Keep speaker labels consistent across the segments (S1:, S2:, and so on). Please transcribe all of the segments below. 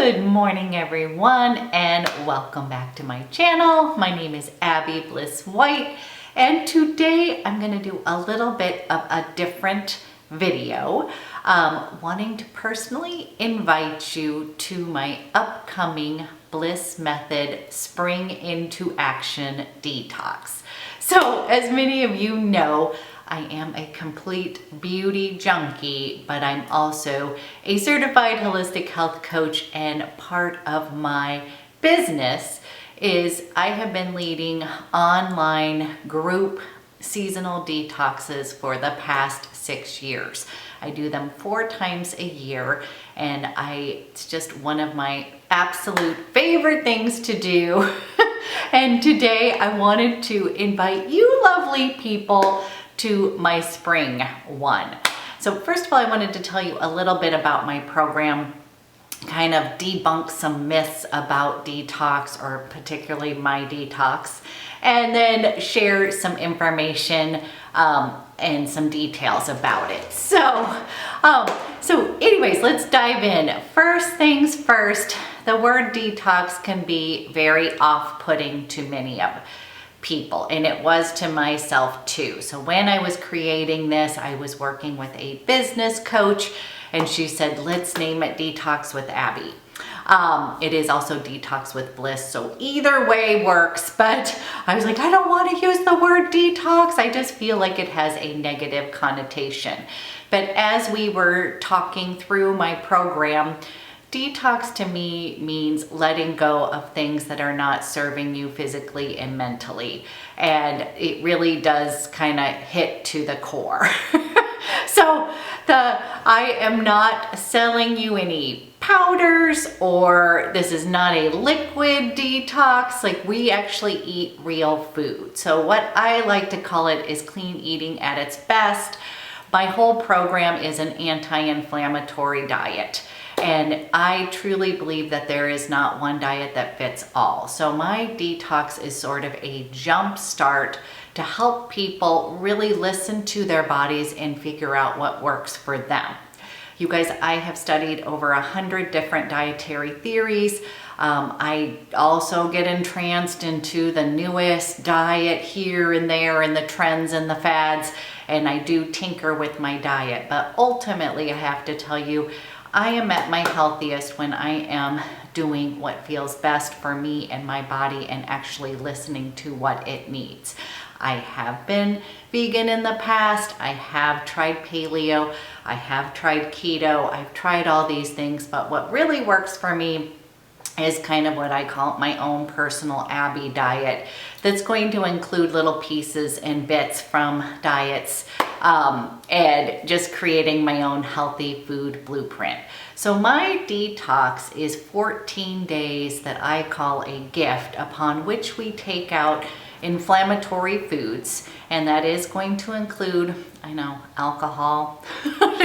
S1: Good morning everyone and welcome back to my channel. My name is Abby Bliss White and today I'm going to do a little bit of a different video, wanting to personally invite you to my upcoming Bliss Method Spring into Action Detox. So as many of you know, I am a complete beauty junkie, but I'm also a certified holistic health coach, and part of my business is I have been leading online group seasonal detoxes for the past 6 years. I do them 4 times a year, and it's just one of my absolute favorite things to do. And today I wanted to invite you lovely people to my spring one. So first of all, I wanted to tell you a little bit about my program, kind of debunk some myths about detox, or particularly my detox, and then share some information and some details about it. So anyways, let's dive in. First things first, the word detox can be very off-putting to many of people, and it was to myself too. So when I was creating this, I was working with a business coach, and she said, let's name it Detox with Abby. It is also Detox with Bliss, so either way works, but I was like, I don't want to use the word detox. I just feel like it has a negative connotation. But as we were talking through my program, detox to me means letting go of things that are not serving you physically and mentally. And it really does kind of hit to the core. So I am not selling you any powders, or this is not a liquid detox. Like, we actually eat real food. So what I like to call it is clean eating at its best. My whole program is an anti-inflammatory diet. And I truly believe that there is not one diet that fits all. So my detox is sort of a jump start to help people really listen to their bodies and figure out what works for them. You guys, I have studied over 100 different dietary theories. I also get entranced into the newest diet here and there and the trends and the fads, and I do tinker with my diet. But ultimately, I have to tell you, I am at my healthiest when I am doing what feels best for me and my body and actually listening to what it needs. I have been vegan in the past. I have tried paleo. I have tried keto. I've tried all these things, but what really works for me is kind of what I call my own personal Abby diet, that's going to include little pieces and bits from diets, and just creating my own healthy food blueprint. So my detox is 14 days that I call a gift, upon which we take out inflammatory foods, and that is going to include, I know, alcohol,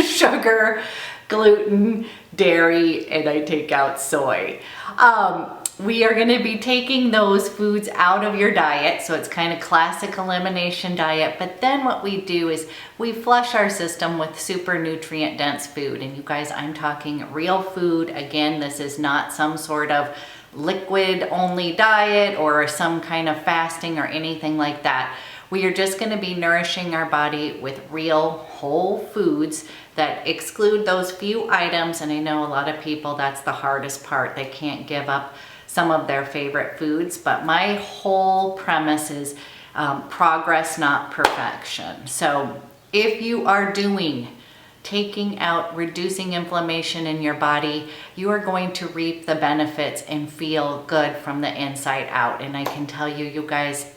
S1: sugar, gluten, dairy, and I take out soy. We are going to be taking those foods out of your diet, so it's kind of classic elimination diet. But then what we do is we flush our system with super nutrient dense food. And you guys, I'm talking real food. Again, this is not some sort of liquid only diet or some kind of fasting or anything like that. We are just going to be nourishing our body with real whole foods that exclude those few items. And I know a lot of people, that's the hardest part. They can't give up some of their favorite foods, but my whole premise is progress, not perfection. So if you are taking out, reducing inflammation in your body, you are going to reap the benefits and feel good from the inside out. And I can tell you, you guys,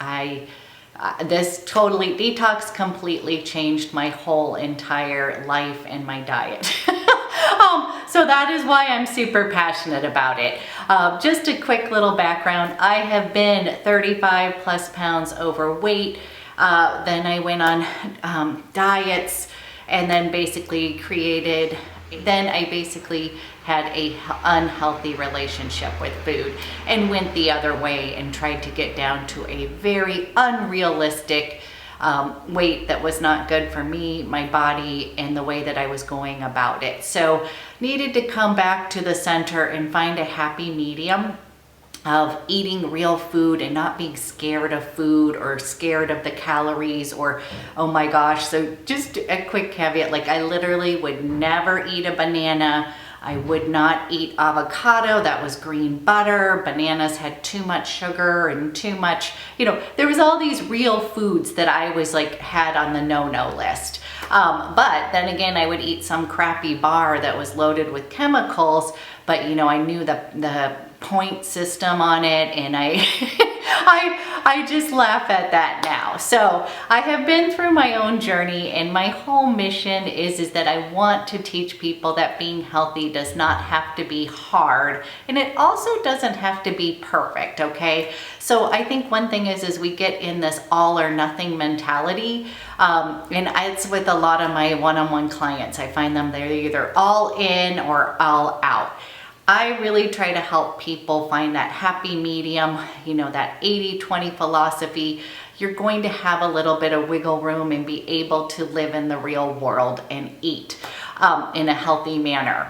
S1: this totally, detox completely changed my whole entire life and my diet. So that is why I'm super passionate about it. Just a quick little background. I have been 35 plus pounds overweight. Then I went on diets, and then basically had a unhealthy relationship with food, and went the other way and tried to get down to a very unrealistic weight that was not good for me, my body, and the way that I was going about it. So needed to come back to the center and find a happy medium of eating real food and not being scared of food or scared of the calories or, oh my gosh. So just a quick caveat, like I literally would never eat a banana. I would not eat avocado. That was green butter. Bananas had too much sugar and too much, there was all these real foods that I was like had on the no-no list. But then again, I would eat some crappy bar that was loaded with chemicals, but I knew the point system on it, and I just laugh at that now. So I have been through my own journey, and my whole mission is that I want to teach people that being healthy does not have to be hard, and it also doesn't have to be perfect, okay? So I think one thing is we get in this all or nothing mentality, and it's with a lot of my one-on-one clients. I find them, they're either all in or all out. I really try to help people find that happy medium, that 80-20 philosophy. You're going to have a little bit of wiggle room and be able to live in the real world and eat in a healthy manner,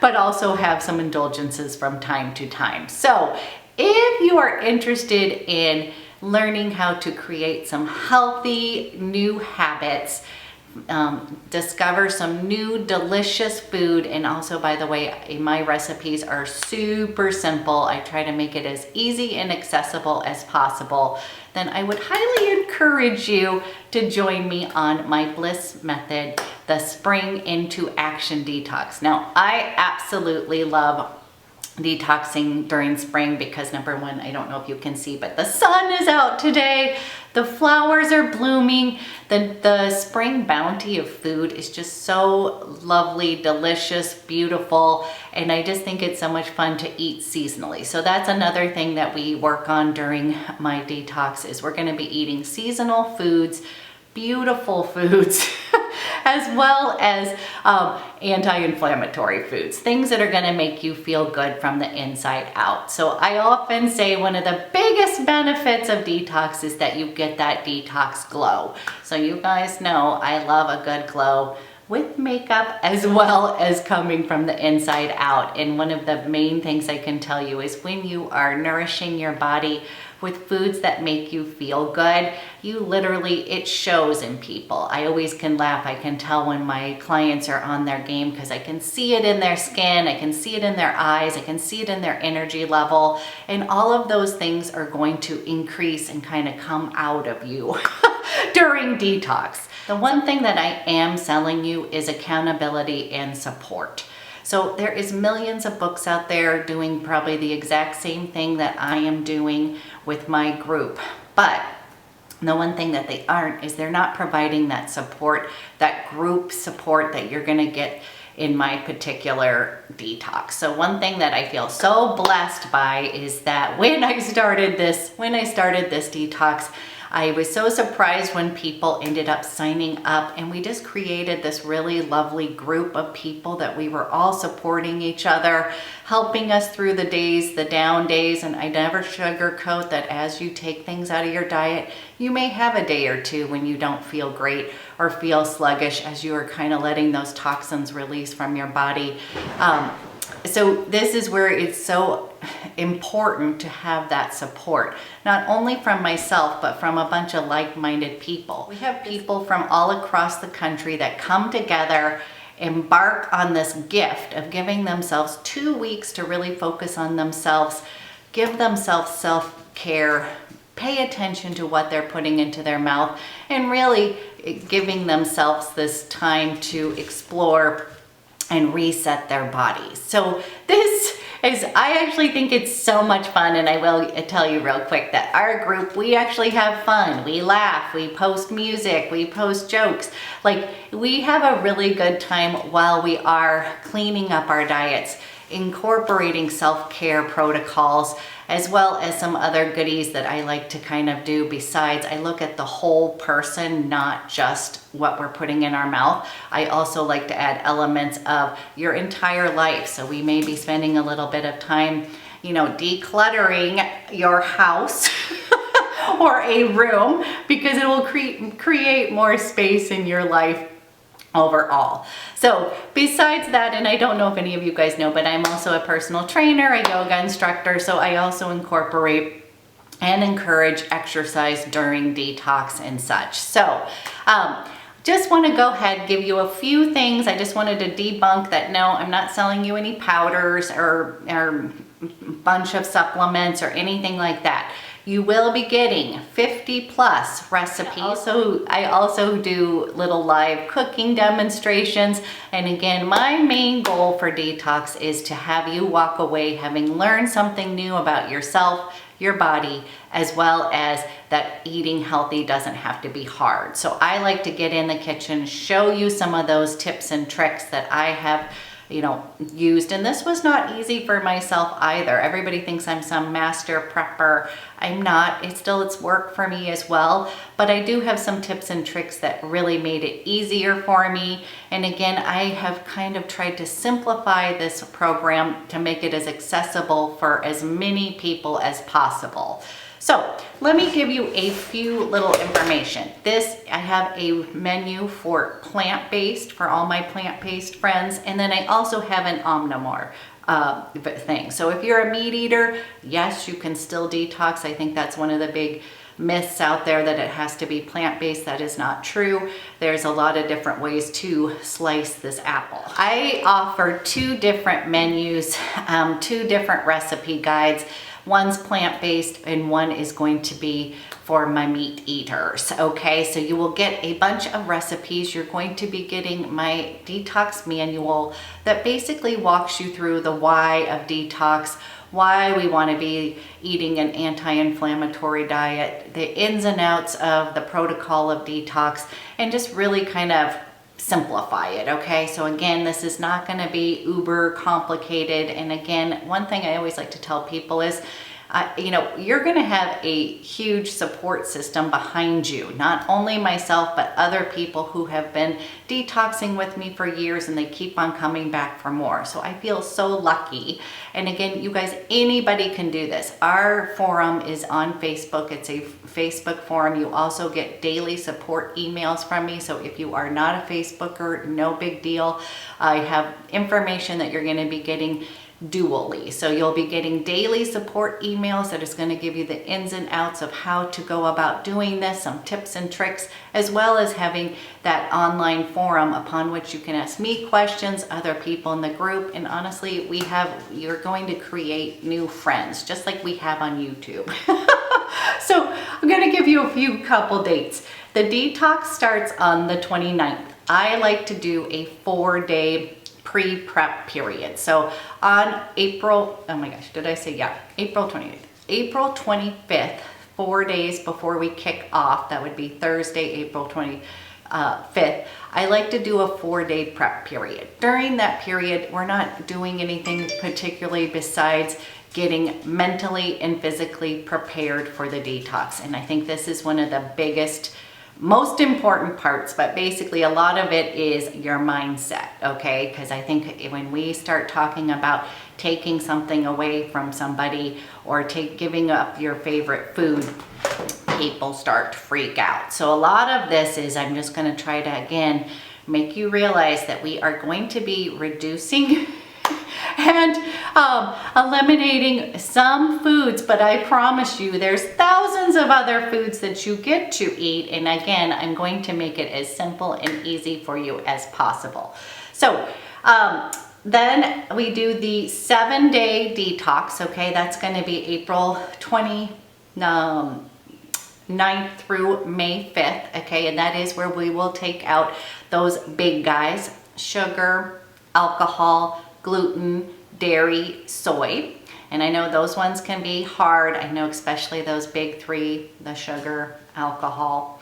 S1: but also have some indulgences from time to time. So if you are interested in learning how to create some healthy new habits, discover some new delicious food, and also, by the way, my recipes are super simple. I try to make it as easy and accessible as possible. Then I would highly encourage you to join me on my Bliss method, the Spring into Action Detox. Now, I absolutely love detoxing during spring because, number one, I don't know if you can see, but the sun is out today. The flowers are blooming. The spring bounty of food is just so lovely, delicious, beautiful, and I just think it's so much fun to eat seasonally. So that's another thing that we work on during my detox is we're going to be eating seasonal foods, beautiful foods, as well as anti-inflammatory foods, things that are going to make you feel good from the inside out. So I often say one of the biggest benefits of detox is that you get that detox glow. So you guys know I love a good glow with makeup as well as coming from the inside out. And one of the main things I can tell you is when you are nourishing your body with foods that make you feel good, you literally, it shows in people. I always can laugh. I can tell when my clients are on their game because I can see it in their skin, I can see it in their eyes, I can see it in their energy level, and all of those things are going to increase and kind of come out of you during detox. The one thing that I am selling you is accountability and support. So there is millions of books out there doing probably the exact same thing that I am doing with my group. But the one thing that they aren't is they're not providing that support, that group support that you're going to get in my particular detox. So one thing that I feel so blessed by is that when I started this detox, I was so surprised when people ended up signing up, and we just created this really lovely group of people that we were all supporting each other, helping us through the days, the down days. And I never sugarcoat that as you take things out of your diet, you may have a day or two when you don't feel great or feel sluggish as you are kind of letting those toxins release from your body. So this is where it's so important to have that support, not only from myself, but from a bunch of like-minded people. We have people from all across the country that come together, embark on this gift of giving themselves 2 weeks to really focus on themselves, give themselves self-care, pay attention to what they're putting into their mouth, and really giving themselves this time to explore and reset their bodies. So this is, I actually think it's so much fun, and I will tell you real quick that our group, we actually have fun. We laugh, we post music, we post jokes. Like, we have a really good time while we are cleaning up our diets, incorporating self-care protocols, as well as some other goodies that I like to kind of do. Besides, I look at the whole person, not just what we're putting in our mouth. I also like to add elements of your entire life. So we may be spending a little bit of time, decluttering your house or a room, because it will create more space in your life overall. So besides that, and I don't know if any of you guys know, but I'm also a personal trainer, a yoga instructor, so I also incorporate and encourage exercise during detox and such. So just want to go ahead, give you a few things. I just wanted to debunk that. No, I'm not selling you any powders or bunch of supplements or anything like that. You will be getting 50 plus recipes. I also do little live cooking demonstrations. And again, my main goal for detox is to have you walk away having learned something new about yourself, your body, as well as that eating healthy doesn't have to be hard. So I like to get in the kitchen, show you some of those tips and tricks that I have used. And this was not easy for myself either. Everybody thinks I'm some master prepper. I'm not. It's work for me as well. But I do have some tips and tricks that really made it easier for me. And again, I have kind of tried to simplify this program to make it as accessible for as many people as possible. So let me give you a few little information. I have a menu for plant-based, for all my plant-based friends, and then I also have an omnivore thing. So if you're a meat eater, yes, you can still detox. I think that's one of the big myths out there, that it has to be plant-based. That is not true. There's a lot of different ways to slice this apple. I offer 2 different menus, 2 different recipe guides. One's plant-based and one is going to be for my meat eaters. Okay, so you will get a bunch of recipes. You're going to be getting my detox manual that basically walks you through the why of detox, why we want to be eating an anti-inflammatory diet, the ins and outs of the protocol of detox, and just really kind of simplify it. Okay, so again, this is not going to be uber complicated. And again, one thing I always like to tell people is you're going to have a huge support system behind you, not only myself, but other people who have been detoxing with me for years, and they keep on coming back for more. So I feel so lucky. And again, you guys, anybody can do this. Our forum is on Facebook. It's a Facebook forum. You also get daily support emails from me. So if you are not a Facebooker, no big deal. I have information that you're going to be getting dually. So you'll be getting daily support emails that is going to give you the ins and outs of how to go about doing this, some tips and tricks, as well as having that online forum upon which you can ask me questions, other people in the group. And honestly, you're going to create new friends, just like we have on YouTube. So I'm going to give you a couple dates. The detox starts on the 29th. I like to do a 4-day pre-prep period. So on April 28th, April 25th, 4 days before we kick off, that would be Thursday, April 25th, I like to do a 4-day prep period. During that period, we're not doing anything particularly besides getting mentally and physically prepared for the detox. And I think this is one of the biggest, most important parts, but basically a lot of it is your mindset, okay? Because I think when we start talking about taking something away from somebody or giving up your favorite food, people start to freak out. So a lot of this is, I'm just going to try to, again, make you realize that we are going to be reducing and eliminating some foods, but I promise you there's thousands of other foods that you get to eat. And again, I'm going to make it as simple and easy for you as possible. So then we do the 7-day detox. Okay, that's going to be April 29th through May 5th. Okay, and that is where we will take out those big guys: sugar, alcohol, gluten, dairy, soy. And I know those ones can be hard. I know especially those big 3, the sugar, alcohol,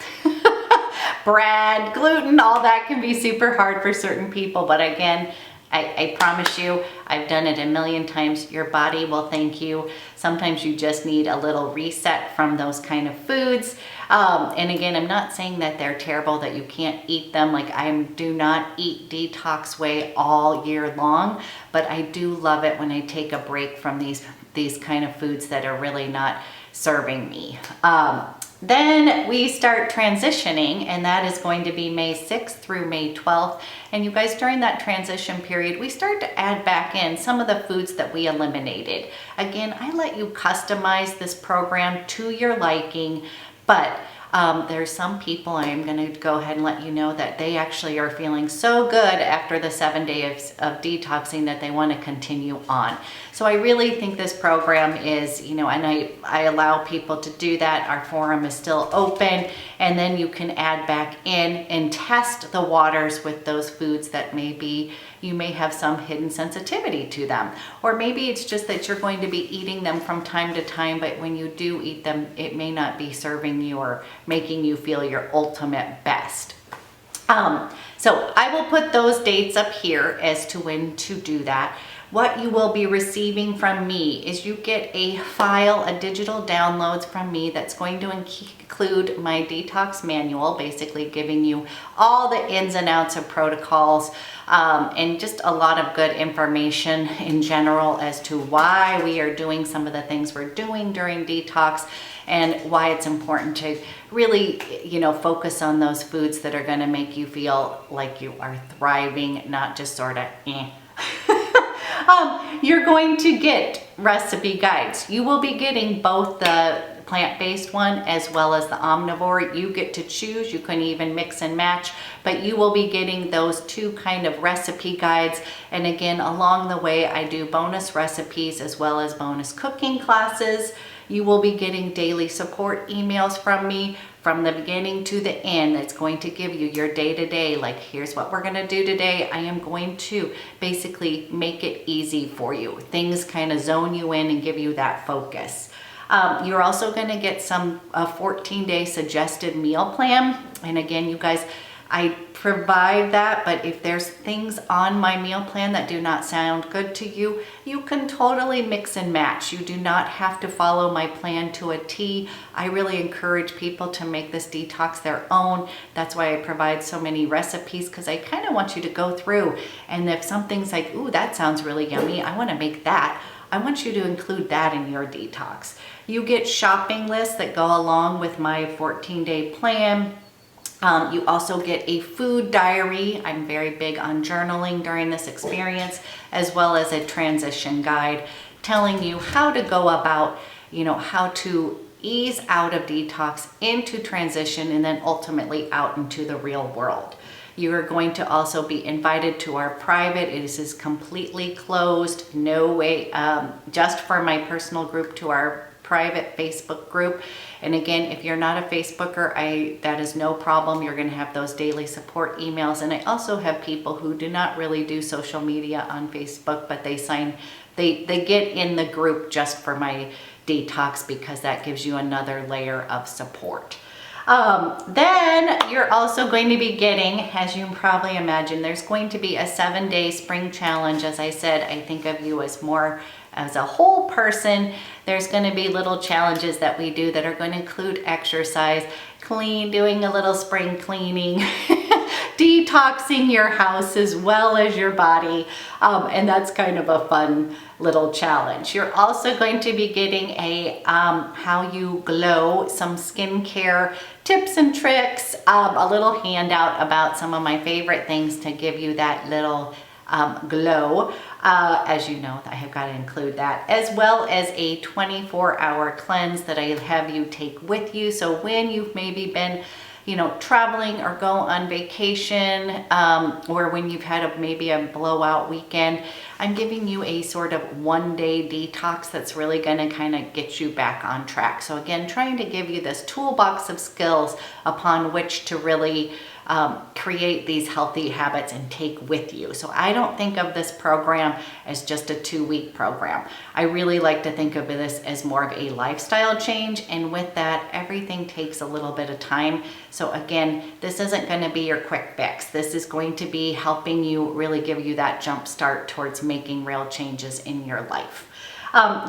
S1: bread, gluten, all that can be super hard for certain people. But again, I promise you, I've done it a million times. Your body will thank you. Sometimes you just need a little reset from those kind of foods. And again, I'm not saying that they're terrible, that you can't eat them. Like, I do not eat detox way all year long, but I do love it when I take a break from these kind of foods that are really not serving me. Then we start transitioning, and that is going to be May 6th through May 12th. And you guys, during that transition period, we start to add back in some of the foods that we eliminated. Again, I let you customize this program to your liking, but there's some people, I am going to go ahead and let you know that they actually are feeling so good after the 7 days of detoxing that they want to continue on. So I really think this program is, and I allow people to do that. Our forum is still open, and then you can add back in and test the waters with those foods that maybe you may have some hidden sensitivity to them. Or maybe it's just that you're going to be eating them from time to time, but when you do eat them, it may not be serving you or making you feel your ultimate best. So I will put those dates up here as to when to do that. What you will be receiving from me is you get a file, a digital downloads from me that's going to include my detox manual, basically giving you all the ins and outs of protocols, and just a lot of good information in general as to why we are doing some of the things we're doing during detox, and why it's important to really, focus on those foods that are going to make you feel like you are thriving, not just sort of You're going to get recipe guides. You will be getting both the plant-based one as well as the omnivore. You get to choose. You can even mix and match, but you will be getting those two kind of recipe guides. And again, along the way, I do bonus recipes as well as bonus cooking classes. You will be getting daily support emails from me from the beginning to the end. It's going to give you your day-to-day, like, here's what we're going to do today. I am going to basically make it easy for you. Things kind of zone you in and give you that focus. You're also going to get a 14-day suggested meal plan. And again, you guys, I provide that, but if there's things on my meal plan that do not sound good to you, you can totally mix and match. You do not have to follow my plan to a T. I really encourage people to make this detox their own. That's why I provide so many recipes, because I kind of want you to go through, and if something's like, ooh, that sounds really yummy, I want to make that, I want you to include that in your detox. You get shopping lists that go along with my 14-day plan. You also get a food diary. I'm very big on journaling during this experience, as well as a transition guide telling you how to go about, how to ease out of detox into transition and then ultimately out into the real world. You are going to also be invited to our private. It is completely closed, no way, just for my personal group, to our private Facebook group. And again, if you're not a Facebooker, that is no problem. You're going to have those daily support emails. And I also have people who do not really do social media on Facebook, but they get in the group just for my detox, because that gives you another layer of support. Then you're also going to be getting, as you probably imagine, there's going to be a 7-day spring challenge. As I said, I think of you as more as a whole person. There's going to be little challenges that we do that are going to include exercise, doing a little spring cleaning, detoxing your house as well as your body. And that's kind of a fun little challenge. You're also going to be getting a how you glow, some skincare tips and tricks, a little handout about some of my favorite things to give you that little glow. As you know, I have got to include that, as well as a 24-hour cleanse that I have you take with you. So when you've maybe been, traveling or go on vacation, or when you've had maybe a blowout weekend, I'm giving you a sort of 1-day detox that's really going to kind of get you back on track. So again, trying to give you this toolbox of skills upon which to really create these healthy habits and take with you. So I don't think of this program as just a 2-week program. I really like to think of this as more of a lifestyle change, and with that, everything takes a little bit of time. So again, this isn't going to be your quick fix. This is going to be helping you really give you that jump start towards making real changes in your life.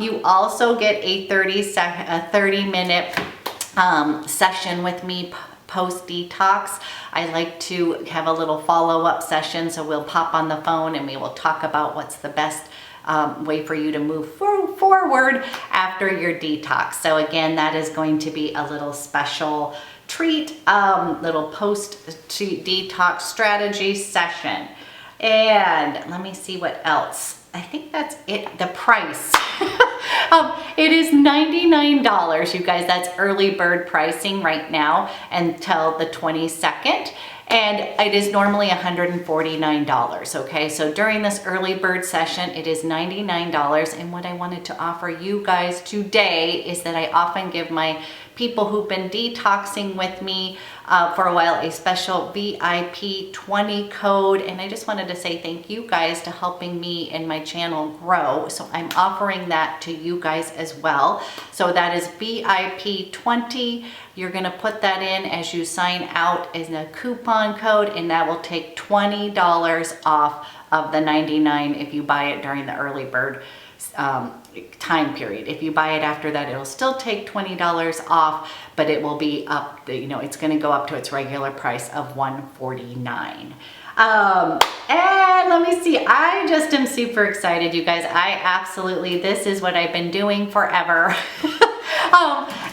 S1: You also get a 30-minute session with me post-detox. I like to have a little follow-up session, so we'll pop on the phone and we will talk about what's the best way for you to move move forward after your detox. So again, that is going to be a little special treat, little post detox strategy session. And let me see what else. I think that's it. The price. It is $99, you guys. That's early bird pricing right now until the 22nd. And it is normally $149, okay? So during this early bird session, it is $99. And what I wanted to offer you guys today is that I often give my people who've been detoxing with me for a while a special VIP 20 code. And I just wanted to say thank you guys to helping me and my channel grow. So I'm offering that to you guys as well. So that is VIP 20. You're gonna put that in as you sign out as a coupon code, and that will take $20 off of the $99 if you buy it during the early bird time period. If you buy it after that, it'll still take $20 off, but it will be up, it's gonna go up to its regular price of $149. And let me see, I just am super excited, you guys. This is what I've been doing forever.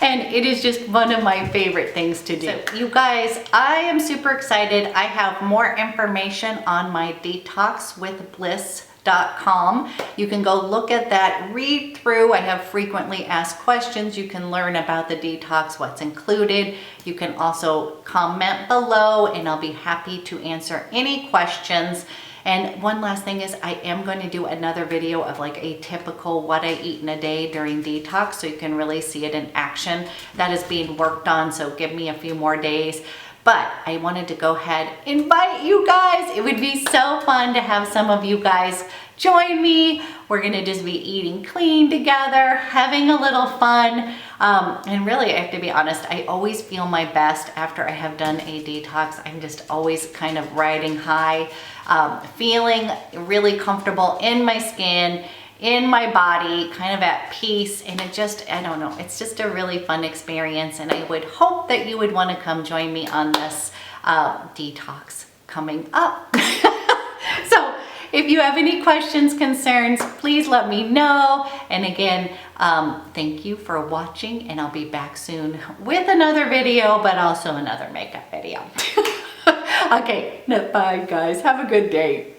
S1: And it is just one of my favorite things to do. So you guys, I am super excited. I have more information on my Detox with Bliss.com. You can go look at that, read through. I have frequently asked questions. You can learn about the detox, what's included. You can also comment below and I'll be happy to answer any questions. And one last thing is I am going to do another video of like a typical what I eat in a day during detox, so you can really see it in action. That is being worked on, so give me a few more days. But I wanted to go ahead and invite you guys. It would be so fun to have some of you guys join me. We're gonna just be eating clean together, having a little fun. And really, I have to be honest, I always feel my best after I have done a detox. I'm just always kind of riding high, feeling really comfortable in my skin, in my body, kind of at peace. And it just, I don't know, it's just a really fun experience. And I would hope that you would want to come join me on this detox coming up. So if you have any questions, concerns, please let me know. And again, thank you for watching, and I'll be back soon with another video, but also another makeup video. Okay, bye guys. Have a good day.